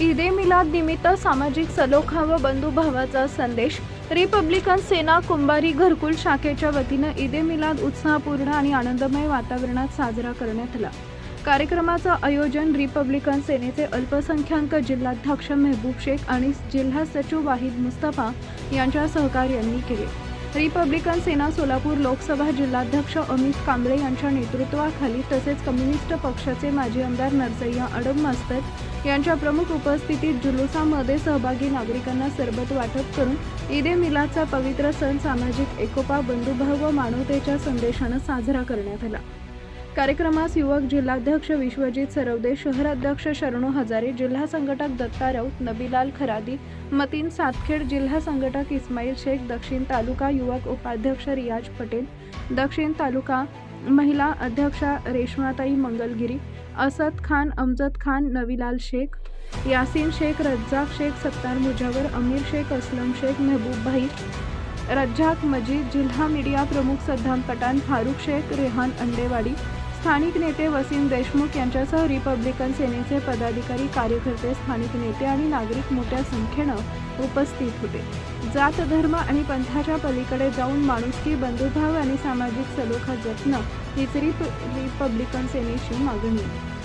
ईदे मिलाद निमित्त सामाजिक सलोखा व बंधुभावाचा संदेश। रिपब्लिकन सेना कुंभारी घरकुल शाखेच्या वतीनं ईदे मिलाद उत्साहपूर्ण आणि आनंदमय वातावरणात साजरा करण्यात आला। कार्यक्रमाचं आयोजन रिपब्लिकन सेनेचे अल्पसंख्याक जिल्हाध्यक्ष मेहबूब शेख आणि जिल्हा सचिव वाहिद मुस्तफा यांच्या सहकार्यांनी केले। रिपब्लिकन सेना सोलापूर लोकसभा जिल्हाध्यक्ष अमित कांबळे यांच्या नेतृत्वाखाली तसेच कम्युनिस्ट पक्षाचे माजी आमदार नरसय्या अडम मास्तर यांच्या प्रमुख उपस्थितीत जुलूसामध्ये सहभागी नागरिकांना सरबत वाटप करून ईदे मिलादचा पवित्र सण सामाजिक एकोपा, बंधुभाव व मानवतेच्या संदेशाने साजरा करण्यात आला। कार्यक्रमास युवक जिल्हाध्यक्ष विश्वजित सरवदे, शहराध्यक्ष शरणू हजारे, जिल्हा संघटक दत्ता राऊत, नबीलाल खरादी, मतीन सातखेड, जिल्हा संघटक इस्माईल शेख, दक्षिण तालुका युवक उपाध्यक्ष रियाज पटेल, दक्षिण तालुका महिला अध्यक्षा रेशमाताई मंगलगिरी, असद खान, अमजद खान, नवीलाल शेख, यासीन शेख, रज्जाक शेख, सत्तार मुजावर, अमीर शेख, असलम शेख, महबूब भाई, रज्जाक मजीद, जिल्हा मीडिया प्रमुख सद्दाम पठाण, फारुख शेख, रेहान अंडेवाडी, स्थानिक नेते वसीम देशमुख यांच्यासह रिपब्लिकन सेनेचे पदाधिकारी, कार्यकर्ते, स्थानिक नेते आणि नागरिक मोठ्या संख्येनं उपस्थित होते। जात, धर्म आणि पंथाच्या पलीकडे जाऊन माणुसकी, बंधुभाव आणि सामाजिक सलोखा जपणं हीच रिपब्लिकन सेनेची मागणी आहे।